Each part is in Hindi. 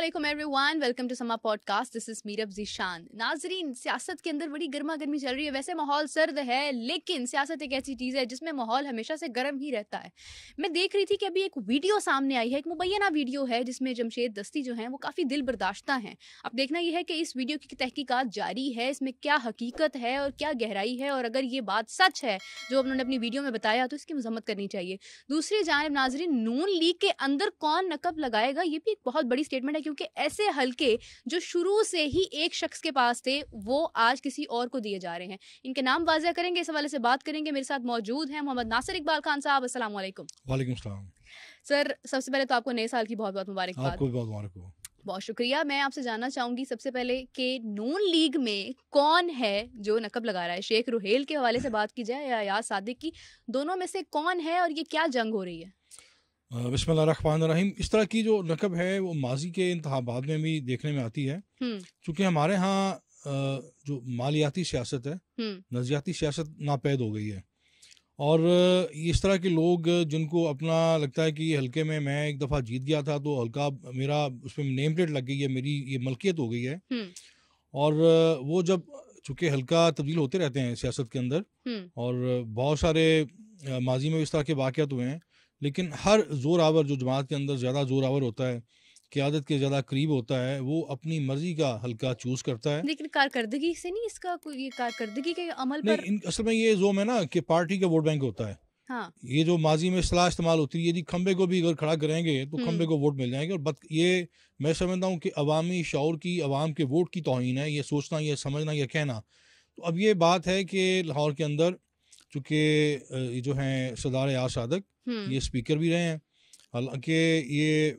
अस्सलामुअलैकुम एवरीवन, वेलकम टू समा podcast. This is Meerab Zeeshan. नाजरीन, सियासत के अंदर बड़ी गर्मा गर्मी चल रही है। वैसे माहौल सर्द है, लेकिन सियासत एक ऐसी चीज़ है जिसमें माहौल हमेशा से गर्म ही रहता है। मैं देख रही थी कि अभी एक वीडियो सामने आई है, एक मुबैना वीडियो है जिसमें जमशेद दस्ती जो हैं वो काफ़ी दिल बर्दाश्ता हैं। अब देखना यह है कि इस वीडियो की तहकीकात जारी है, इसमें क्या हकीकत है और क्या गहराई है, और अगर ये बात सच है जो उन्होंने अपनी वीडियो में बताया तो इसकी मजम्मत करनी चाहिए। दूसरी जानिब नाजरीन, नून लीग के अंदर कौन नकब लगाएगा, ये भी एक बहुत बड़ी स्टेटमेंट है, क्योंकि ऐसे हलके जो शुरू से ही एक शख्स के पास थे वो आज किसी और को दिए जा रहे हैं। इनके नाम वाज़ेह करेंगे, इस हवाले से बात करेंगे। मेरे साथ मौजूद हैं मोहम्मद नासिर इकबाल खान साहब। अस्सलाम वालेकुम। वालेकुम सलाम। सर, सबसे पहले तो आपको नए साल की बहुत बहुत मुबारकबाद। आपको भी बहुत मुबारक हो। बहुत शुक्रिया। मैं आपसे जानना चाहूंगी सबसे पहले कि नून लीग में कौन है जो नकब लगा रहा है। शेख रुहेल के हवाले से बात की जाए या याद सादिक की, दोनों में से कौन है और ये क्या जंग हो रही है? बिस्मिल्लाहिर्रहमानिर्रहीम। इस तरह की जो नकब है वो माजी के इंतखाबात में भी देखने में आती है, क्योंकि हमारे यहाँ जो मालियाती सियासत है, नज़रियाती सियासत नापैद हो गई है। और इस तरह के लोग जिनको अपना लगता है कि ये हल्के में मैं एक दफ़ा जीत गया था तो हल्का मेरा उसमें नेम प्लेट लग गई है, मेरी ये मलकियत हो गई है। और वो जब चूँकि हल्का तब्दील होते रहते हैं सियासत के अंदर, और बहुत सारे माजी में इस तरह के वाक़यात हुए हैं, लेकिन हर ज़ोर आवर जो जमात के अंदर ज़्यादा ज़ोर आवर होता है, क़यादत के ज़्यादा करीब होता है, वो अपनी मर्ज़ी का हल्का चूज़ करता है। लेकिन कारकर्दगी से नहीं, इसका कोई ये कारकर्दगी के अमल पर नहीं, असल में ये जोम है ना कि पार्टी का वोट बैंक होता है। हाँ। ये जो माजी में इस्तेलाह इस्तेमाल होती है, यदि खंबे को भी अगर खड़ा करेंगे तो खंबे को वोट मिल जाएंगे। और ये मैं समझता हूँ कि अवामी शऊर की, अवाम के वोट की तौहीन है ये सोचना, ये समझना, ये कहना। तो अब ये बात है कि लाहौर के अंदर चूँकि ये जो हैं सरदार यार सादक, ये स्पीकर भी रहे हैं, हालांकि ये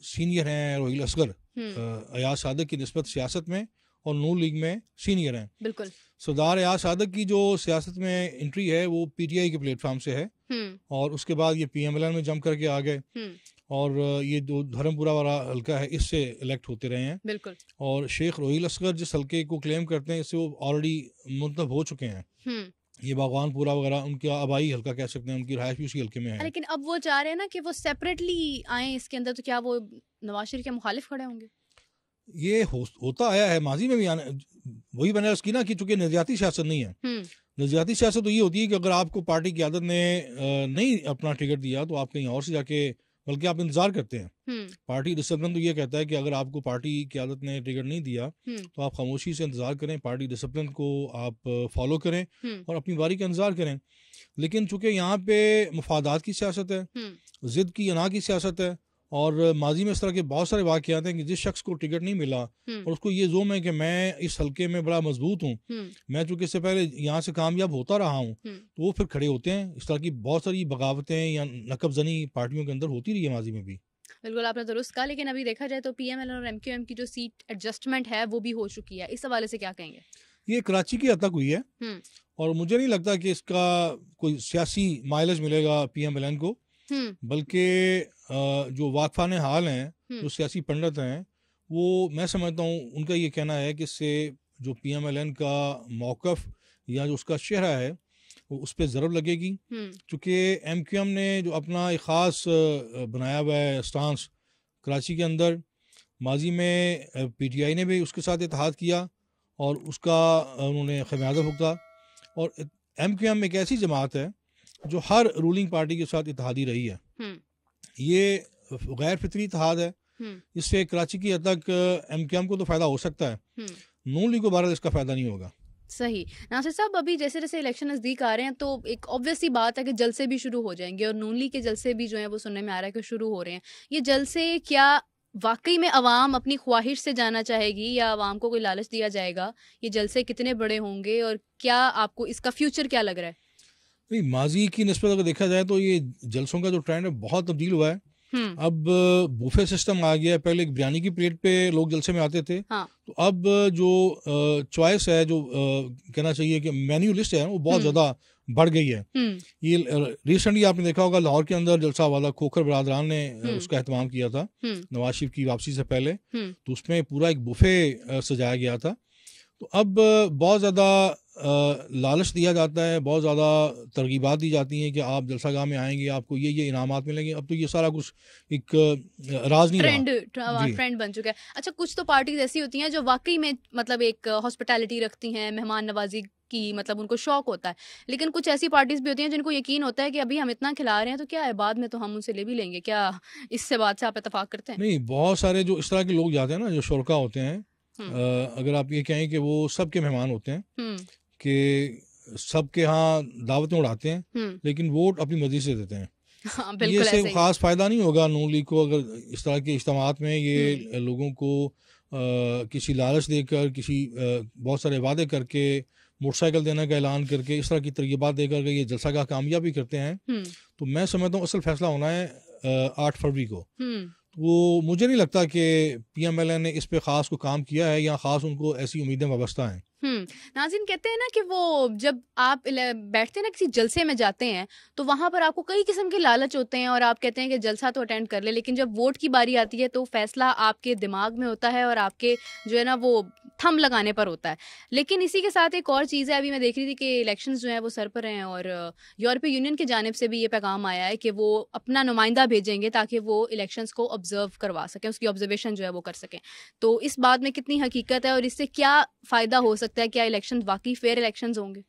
सीनियर हैं रोहिल असगर अयाज सादक की निस्बत सियासत में, और नून लीग में सीनियर हैं। बिल्कुल। सरदार अयाज सादक की जो सियासत में एंट्री है वो पीटीआई के प्लेटफॉर्म से है, और उसके बाद ये पीएमएलएन में जम करके आ गए, और ये जो धर्मपुरा वाला हल्का है इससे इलेक्ट होते रहे हैं। बिल्कुल। और शेख रोहिल असगर जिस हल्के को क्लेम करते हैं इससे वो ऑलरेडी मुंतब हो चुके हैं। ये बागवानपुरा वगैरह उनका आबाई हल्का कह सकते हैं, उनकी रहायश भी उसी हल्के में है। लेकिन अब वो चाह रहे हैं ना कि वो सेपरेटली आए इसके अंदर, तो क्या वो नवाज शरीफ के मुखालिफ खड़े होंगे? ये होता आया है माजी में भी, आने वही बना उसकी ना कि चूंकि नज़रियाती सियासत नहीं है। नज़रियाती सियासत तो ये होती है कि अगर आपको पार्टी की आदत ने नहीं अपना टिकट दिया तो आप कहीं और से जाके, बल्कि आप इंतजार करते हैं। पार्टी डिसिप्लिन तो ये कहता है कि अगर आपको पार्टी की आदत ने टिकट नहीं दिया तो आप खामोशी से इंतजार करें, पार्टी डिसिप्लिन को आप फॉलो करें और अपनी बारी का इंतजार करें। लेकिन चूंकि यहाँ पे मफादात की सियासत है, जिद की अना की सियासत है, और माजी में इस तरह के बहुत सारे वाक़यात हैं कि जिस शख्स को टिकट नहीं मिला और उसको ये जोम है कि मैं इस हल्के में बड़ा मजबूत हूँ, मैं चूँकि इससे पहले यहाँ से कामयाब होता रहा हूँ, तो वो फिर खड़े होते हैं। इस तरह की बहुत सारी बगावतें या नकबजनी पार्टियों के अंदर होती रही है माजी में भी। बिल्कुल, आपने दुरुस्त कहा। लेकिन अभी देखा जाए तो पीएमएल और एमक्यूएम की जो सीट एडजस्टमेंट है वो भी हो चुकी है, इस हवाले से क्या कहेंगे? ये कराची की हद तक हुई है, और मुझे नहीं लगता कि इसका कोई सियासी माइलेज मिलेगा पीएमएलएन को, बल्कि जो वाकफान हाल हैं, जो सियासी पंडित हैं, वो मैं समझता हूँ उनका ये कहना है कि इससे जो पीएमएलएन का मौक़िफ़ या जो उसका चेहरा है वो उस पर ज़रूर लगेगी। क्योंकि एमक्यूएम ने जो अपना एक ख़ास बनाया हुआ है स्टांस कराची के अंदर, माजी में पीटीआई ने भी उसके साथ इत्तेहाद किया और उसका उन्होंने खमियाजा भुगता। और एमक्यूएम एक ऐसी जमात है जो हर रूलिंग पार्टी के साथ इत्तेहादी रही है। ये गैर फितरी इत्तेहाद है, इससे कराची की हद तक एमक्यूएम को तो फ़ायदा हो सकता है, नून लीग को बहरहाल इसका फ़ायदा नहीं होगा। सही। नासिर साहब, अभी जैसे जैसे इलेक्शन नज़दीक आ रहे हैं तो एक ऑब्वियस सी बात है कि जलसे भी शुरू हो जाएंगे, और नून लीग के जलसे भी जो है वो सुनने में आ रहा है कि शुरू हो रहे हैं। ये जलसे क्या वाकई में अवाम अपनी ख्वाहिश से जाना चाहेगी या अवाम को कोई लालच दिया जाएगा? ये जलसे कितने बड़े होंगे और क्या आपको इसका फ्यूचर क्या लग रहा है? नहीं, माजी की निस्बत अगर देखा जाए तो ये जलसों का जो ट्रेंड है बहुत तब्दील हुआ है। अब बुफे सिस्टम आ गया है। पहले एक बिरयानी की प्लेट पे लोग जलसे में आते थे, तो अब जो चॉइस है, जो कहना चाहिए कि मेन्यू लिस्ट है वो बहुत ज़्यादा बढ़ गई है। ये रिसेंटली आपने देखा होगा लाहौर के अंदर जलसा वाला खोखर बरादरान ने उसका एहतमाम किया था नवाज शरीफ की वापसी से पहले, तो उसमें पूरा एक बुफे सजाया गया था। तो अब बहुत ज़्यादा लालच दिया जाता है, बहुत ज़्यादा तरगीबात दी जाती हैं कि आप जलसागाह में आएंगे आपको ये इनामात मिलेंगे। अब तो ये सारा कुछ एक राज नहीं रहा, ट्रेंड बन चुका है। अच्छा, कुछ तो पार्टीज ऐसी होती हैं जो वाकई में मतलब एक हॉस्पिटैलिटी रखती हैं, मेहमान नवाजी की मतलब उनको शौक होता है, लेकिन कुछ ऐसी पार्टीज भी होती हैं जिनको यकीन होता है कि अभी हम इतना खिला रहे हैं तो क्या है, बाद में तो हम उनसे ले भी लेंगे। क्या इससे बात से आप इत्तेफाक करते हैं? नहीं, बहुत सारे जो इस तरह के लोग जाते हैं ना, जो शुरका होते हैं, अगर आप ये कहें कि वो सबके मेहमान होते हैं, कि सबके यहाँ दावतें उड़ाते हैं, लेकिन वोट अपनी मर्जी से देते हैं। हाँ, ये से खास फायदा नहीं होगा नून लीग को अगर इस तरह के इज्तिमात में ये लोगों को किसी लालच देकर, किसी बहुत सारे वादे करके, मोटरसाइकिल देने का ऐलान करके, इस तरह की तरगीबात देकर के ये जलसागाह कामयाबी करते हैं। तो मैं समझता हूँ असल फैसला होना है 8 फरवरी को। वो मुझे नहीं लगता कि PMLN ने इस पे ख़ास को काम किया है या ख़ास उनको ऐसी उम्मीदें वाबस्ता हैं। नाज़रीन, कहते हैं ना कि वो जब आप बैठते हैं ना किसी जलसे में जाते हैं तो वहाँ पर आपको कई किस्म के लालच होते हैं और आप कहते हैं कि जलसा तो अटेंड कर ले, लेकिन जब वोट की बारी आती है तो फैसला आपके दिमाग में होता है और आपके जो है ना वो थंब लगाने पर होता है। लेकिन इसी के साथ एक और चीज़ है, अभी मैं देख रही थी कि इलेक्शंस जो हैं वो सर पर हैं और यूरोपीय यूनियन की जानिब से भी ये पैगाम आया है कि वो अपना नुमाइंदा भेजेंगे ताकि वो इलेक्शंस को ऑब्जर्व करवा सकें, उसकी ऑब्जर्वेशन जो है वो कर सकें। तो इस बात में कितनी हकीकत है और इससे क्या फ़ायदा हो सकता है? क्या इलेक्शन वाकई फेयर इलेक्शंस होंगे?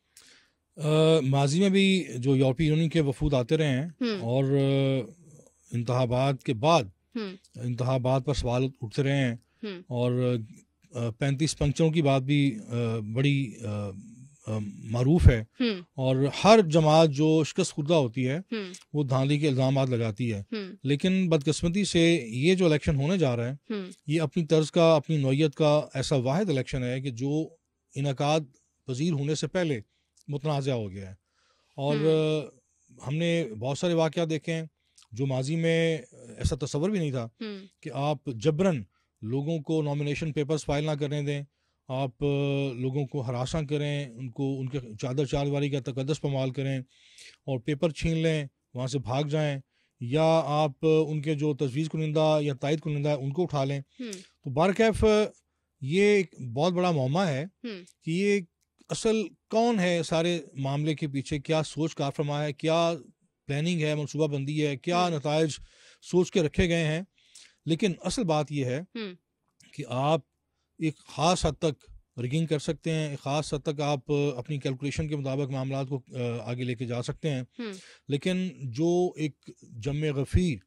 माजी में भी जो यूरोपीय यूनियन के वफूद आते रहे हैं और इंतखाबात के बाद इंतखाबात पर सवाल उठते रहे हैं और 35 पंक्चरों की बात भी बड़ी मारूफ है और हर जमात जो शिकस्त खुर्दा होती है वो धांधली के इल्ज़ाम लगाती है। लेकिन बदकिस्मती से ये जो इलेक्शन होने जा रहा है ये अपनी तर्ज का, अपनी नौयत का ऐसा वाहिद इलेक्शन है कि जो इनकाद पजीर होने से पहले मुतनाज़ा हो गया है। और हमने बहुत सारे वाक़यात देखे हैं जो माजी में ऐसा तस्वर भी नहीं था कि आप जबरन लोगों को नॉमिनेशन पेपर्स फाइल ना करने दें, आप लोगों को हरासा करें, उनको उनके चादर चारवारी का तकद्दस पमाल करें और पेपर छीन लें, वहाँ से भाग जाएं, या आप उनके जो तजवीज़ कुनिंदा या तायद कुनिंदा है उनको उठा लें। तो बारकैफ ये एक बहुत बड़ा मौमा है कि ये असल कौन है सारे मामले के पीछे, क्या सोच कार फरमा है, क्या प्लानिंग है, मनसूबा बंदी है, क्या नताइज सोच के रखे गए हैं। लेकिन असल बात यह है कि आप एक ख़ास हद तक रिगिंग कर सकते हैं, एक ख़ास हद तक आप अपनी कैलकुलेशन के मुताबिक मामला को आगे लेके जा सकते हैं। लेकिन जो एक जम्मे गफ़ीर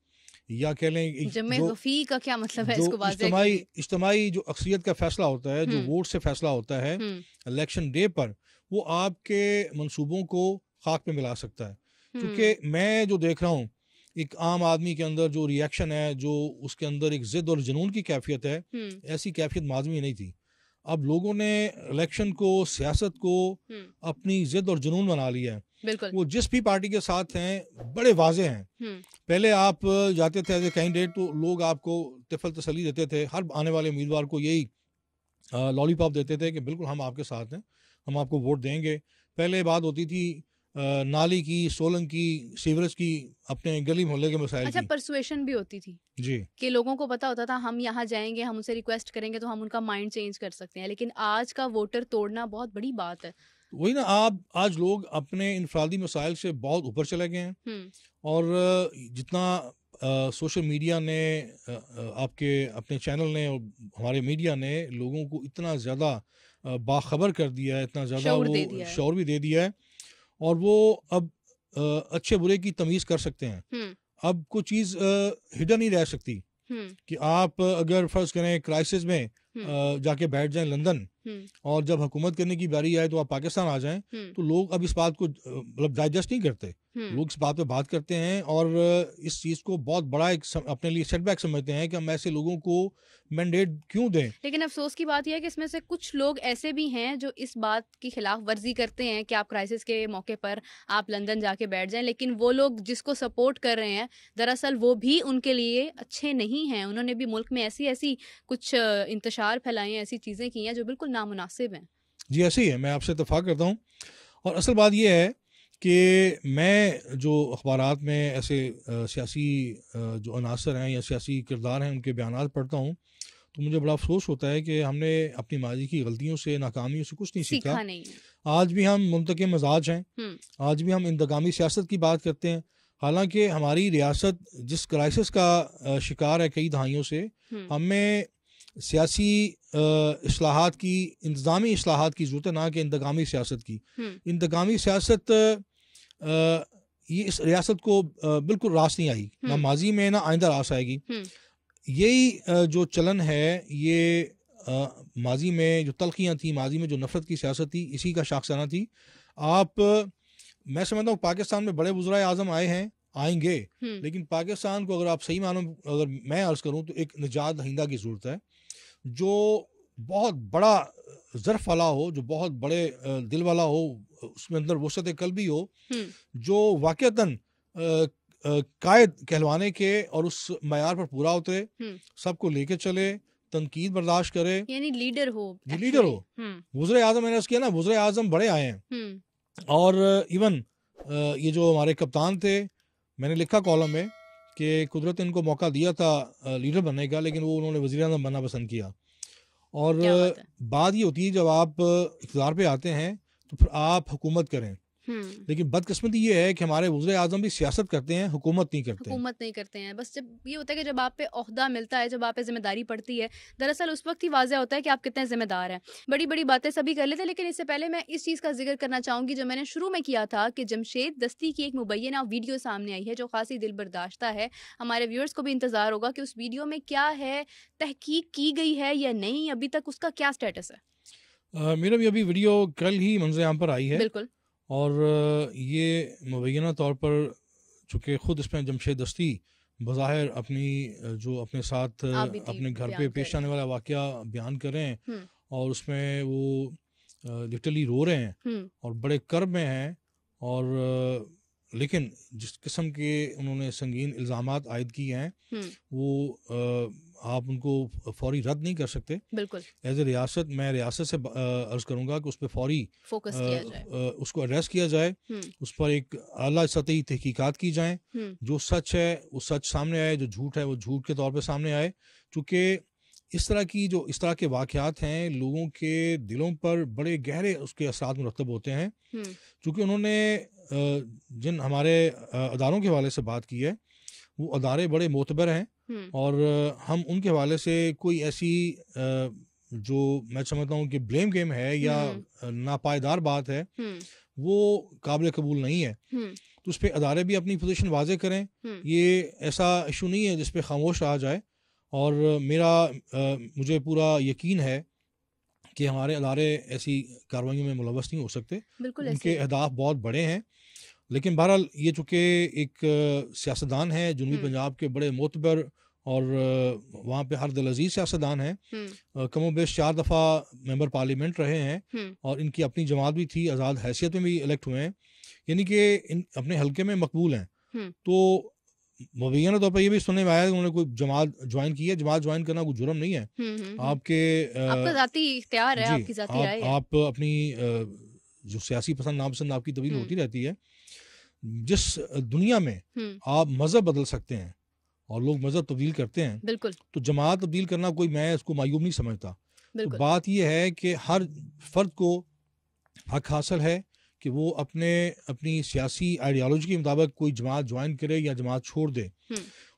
या कह लें जम्मे गफ़ी का क्या मतलब है, इसको इज्तिमाई जो अक्सरियत का फैसला होता है, जो वोट से फैसला होता है इलेक्शन डे पर, वो आपके मंसूबों को खाक पे मिला सकता है। क्योंकि मैं जो देख रहा हूँ एक आम आदमी के अंदर जो रिएक्शन है, जो उसके अंदर एक जिद और जुनून की कैफियत है, ऐसी कैफियत माज़ी में नहीं थी। अब लोगों ने इलेक्शन को, सियासत को अपनी जिद और जुनून बना लिया है। वो जिस भी पार्टी के साथ हैं बड़े वाजे हैं। पहले आप जाते थे एज ए कैंडिडेट तो लोग आपको तिफल तसली देते थे, हर आने वाले उम्मीदवार को यही लॉलीपॉप देते थे कि बिल्कुल हम आपके साथ हैं, हम आपको वोट देंगे। पहले बात होती थी नाली की, सोलंग की, सीवरेज की, अपने गली मोहल्ले के मसाइल की। अच्छा, परसुएशन भी होती थी जी, कि लोगों को पता होता था हम यहाँ जाएंगे, हम उनसे रिक्वेस्ट करेंगे तो हम उनका माइंड चेंज कर सकते हैं। लेकिन आज का वोटर तोड़ना बहुत बड़ी बात है। वही ना, आप आज लोग अपने इनफरादी मसाइल से बहुत ऊपर चले गए हैं और जितना सोशल मीडिया ने, आपके अपने चैनल ने और हमारे मीडिया ने लोगों को इतना ज़्यादा बाखबर कर दिया है, इतना ज़्यादा वो शौर भी दे दिया है और वो अब अच्छे बुरे की तमीज़ कर सकते हैं। अब कोई चीज़ हिडन नहीं रह सकती कि आप अगर फ़र्ज़ करें क्राइसिस में जाके बैठ जाएं लंदन और जब हुकूमत करने की बारी आए तो आप पाकिस्तान आ जाएं, तो लोग अब इस बात को मतलब डाइजेस्ट नहीं करते। लोग इस बात पे बात करते हैं और इस चीज़ को बहुत बड़ा एक अपने लिए सेटबैक समझते हैं कि हम ऐसे लोगों को मैंडेट क्यों दें। लेकिन अफसोस की बात यह है कि इसमें से कुछ लोग ऐसे भी हैं जो इस बात की खिलाफ वर्जी करते हैं कि आप क्राइसिस के मौके पर आप लंदन जाके बैठ जाएं, लेकिन वो लोग जिसको सपोर्ट कर रहे हैं दरअसल वो भी उनके लिए अच्छे नहीं हैं। उन्होंने भी मुल्क में ऐसी ऐसी कुछ इंतशार फैलाए हैं, ऐसी चीज़ें की हैं जो बिल्कुल नामुनासिब हैं। जी ऐसे ही है, मैं आपसे इत्तेफाक करता हूँ। और असल बात यह है कि मैं जो अखबारात में ऐसे सियासी जो अनासर हैं या सियासी किरदार हैं उनके बयानात पढ़ता हूँ, तो मुझे बड़ा अफसोस होता है कि हमने अपनी माजी की गलतियों से, नाकामियों से कुछ नहीं सीखा। नहीं। आज भी हम मुंतकिम मिजाज हैं, आज भी हम इंतकामी सियासत की बात करते हैं, हालांकि हमारी रियासत जिस क्राइसिस का शिकार है कई दहाइयों से, हमें सियासी इस्लाहात की, इंतज़ामी इस्लाहात की ज़रूरत है, ना कि इंतकामी सियासत की। इंतकामी सियासत ये इस रियासत को बिल्कुल रास नहीं आई, ना माजी में ना आइंदा रास आएगी। यही जो चलन है, ये माजी में जो तलखियाँ थी, माजी में जो नफरत की सियासत थी, इसी का शाखसाना थी। मैं समझता हूँ पाकिस्तान में बड़े वज़राए आज़म आए हैं, आएंगे, लेकिन पाकिस्तान को अगर आप सही मानो, अगर मैं अर्ज़ करूँ तो एक निजात दहिंदा की ज़रूरत है, जो बहुत बड़ा ज़र्फ़ वाला हो, जो बहुत बड़े दिल वाला हो, उसमें अंदर वसअत क़ल्बी हो, जो वाक़अतन कायद कहलवाने के और उस मयार पर पूरा उतरे, सबको लेके चले, तनकीद बर्दाश्त करे, यानी लीडर हो। वज़ीर आज़म, मैंने किया ना, वज़ीर आज़म बड़े आए हैं। और इवन ये जो हमारे कप्तान थे, मैंने लिखा कॉलम में कि कुदरत ने इनको मौका दिया था लीडर बनने का, लेकिन वो उन्होंने वज़ीर आज़म बनना पसंद किया। और बात ये होती है जब आप इक़्तिदार पे आते हैं तो फिर आप हुकूमत करें, लेकिन बदकिस्मती ये है कि हमारे वज़ीर आज़म भी सियासत करते हैं, हुकूमत नहीं करते हैं। बस जब ये होता है कि जब आप पे ओहदा मिलता है, जब आप पे जिम्मेदारी पड़ती है, दरअसल उस वक्त ही वाज़ेह होता है कि आप कितने जिम्मेदार हैं। बड़ी बड़ी बातें सभी कर लेते हैं, लेकिन इससे पहले मैं इस चीज़ का जिक्र करना चाहूँगी जो मैंने शुरू में किया था कि जमशेद दस्ती की एक मुबैना वीडियो सामने आई है जो खासी दिल बर्दाश्ता है। हमारे व्यूअर्स को भी इंतज़ार होगा कि उस वीडियो में क्या है, तहकीक की गई है या नहीं, अभी तक उसका क्या स्टेटस है। मेरा भी अभी वीडियो कल ही मंज़र-ए-आम पर आई है। बिल्कुल। और ये मुबैना तौर पर, चूँकि ख़ुद इसमें जमशेद दस्ती बज़ाहिर अपनी जो अपने साथ अपने घर पे पेश आने वाला वाक़या बयान कर रहे हैं, और उसमें वो लिटरली रो रहे हैं और बड़े कर्ब में हैं, और लेकिन जिस किस्म के उन्होंने संगीन इल्ज़ामात आयद किए हैं, वो आप उनको फौरी रद्द नहीं कर सकते। बिल्कुल। एज ए रियासत, मैं रियासत से अर्ज़ करूँगा कि उस पर फौरी फोकस किया जाए, उसको अरेस्ट किया जाए, उस पर एक आला सतही तहकीकात की जाए, जो सच है वो सच सामने आए, जो झूठ है वो झूठ के तौर पे सामने आए। चूँकि इस तरह के वाक़यात हैं, लोगों के दिलों पर बड़े गहरे उसके असरात मुरतब होते हैं। चूँकि उन्होंने जिन हमारे अदारों के हवाले से बात की है, वो अदारे बड़े मोतबर हैं, और हम उनके हवाले से कोई ऐसी जो मैं समझता हूँ कि ब्लेम गेम है या नापायदार बात है, वो काबिल कबूल नहीं है। तो उस पर अदारे भी अपनी पोजीशन वाजे करें। ये ऐसा इशू नहीं है जिस पे खामोश रहा जाए, और मुझे पूरा यकीन है कि हमारे अदारे ऐसी कार्रवाइयों में मुलव्वस नहीं हो सकते। उनके अहदाफ बहुत बड़े हैं, लेकिन बहरहाल ये चूँकि एक सियासतदान है, जनूबी पंजाब के बड़े मोतबर और वहाँ पे हर दिलअज़ीज़ सियासतदान हैं, कमो बेश 4 दफ़ा मेंबर पार्लियामेंट रहे हैं, और इनकी अपनी जमात भी थी, आज़ाद हैसियत में भी इलेक्ट हुए हैं, यानी कि इन अपने हल्के में मकबूल हैं। तो मुबैना तौर पर ये भी सुनने में आया कि उन्होंने कोई जमात ज्वाइन की है। जमात ज्वाइन करना कोई जुर्म नहीं है, आपका ज़ाती इख्तियार है, आपकी ज़ाती राय है। आप अपनी जो सियासी पसंद नापसंद आपकी तब्दील होती रहती है। जिस दुनिया में आप मज़हब बदल सकते हैं और लोग मज़हब तब्दील करते हैं, बिल्कुल, तो जमात तब्दील करना कोई, मैं इसको मायूब नहीं समझता। तो बात यह है कि हर फर्द को हक हासिल है कि वो अपनी सियासी आइडियालॉजी के मुताबिक कोई जमात ज्वाइन करे या जमात छोड़ दे।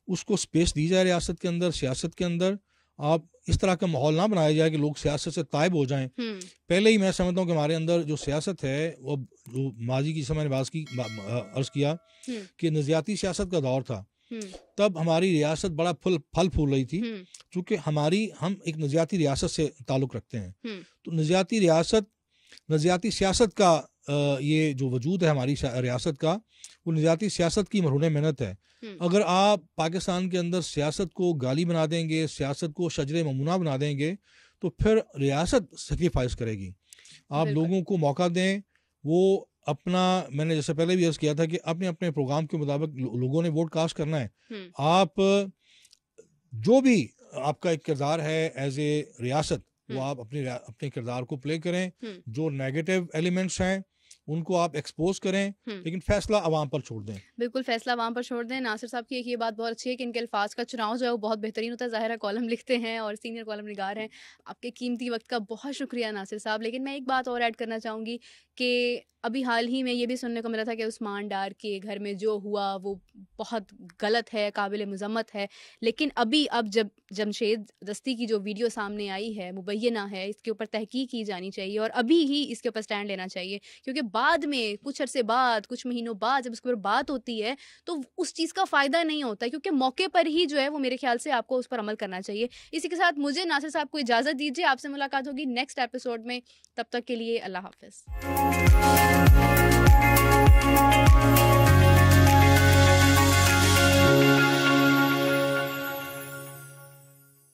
उसको स्पेस दी जाए रियासत के अंदर, सियासत के अंदर। आप इस तरह का माहौल ना बनाया जाए कि लोग सियासत से तायब हो जाएं। पहले ही मैं समझता हूँ कि हमारे अंदर जो सियासत है, वो जो माजी की समय अर्ज़ किया कि नज़ियाती सियासत का दौर था, तब हमारी रियासत बड़ा फल फूल रही थी, क्योंकि हम एक नज़ियाती रियासत से ताल्लुक़ रखते हैं। तो नज़ियाती सियासत का ये जो वजूद है हमारी रियासत का, वो नज़ियाती सियासत की मरहून मेहनत है। अगर आप पाकिस्तान के अंदर सियासत को गाली बना देंगे, सियासत को शजरे ममूना बना देंगे, तो फिर रियासत सेक्रीफाइस करेगी। आप लोगों को मौका दें, वो अपना, मैंने जैसे पहले भी अर्ज़ किया था कि अपने अपने प्रोग्राम के मुताबिक लोगों ने वोट कास्ट करना है। आप जो भी आपका एक किरदार है एज ए रियासत, वो आप अपने किरदार को प्ले करें। जो नेगेटिव एलिमेंट्स हैं उनको आप एक्सपोज करें, लेकिन फैसला आवाम पर छोड़ दें। बिल्कुल, फैसला आवाम पर छोड़ दें। नासिर साहब की एक ये बात बहुत अच्छी है कि इनके अल्फाज का चुनाव जो है वो बहुत बेहतरीन होता है। ज़ाहिर है कॉलम लिखते हैं और सीनियर कॉलम निगार हैं। आपके कीमती वक्त का बहुत शुक्रिया नासिर साहब। लेकिन मैं एक बात और ऐड करना चाहूँगी कि अभी हाल ही में ये भी सुनने को मिला था कि उस्मान डार के घर में जो हुआ वो बहुत गलत है, काबिल मज़म्मत है। लेकिन अब जब जमशेद दस्ती की जो वीडियो सामने आई है, मुबैना है, इसके ऊपर तहकीक की जानी चाहिए और अभी ही इसके ऊपर स्टैंड लेना चाहिए, क्योंकि बाद में कुछ अरसे बाद, कुछ महीनों बाद जब उसके ऊपर बात होती है तो उस चीज़ का फ़ायदा नहीं होता, क्योंकि मौके पर ही जो है वो मेरे ख्याल से आपको उस पर अमल करना चाहिए। इसी के साथ मुझे नासिर साहब को इजाज़त दीजिए, आपसे मुलाकात होगी नेक्स्ट एपिसोड में। तब तक के लिए अल्लाह हाफ़िज़।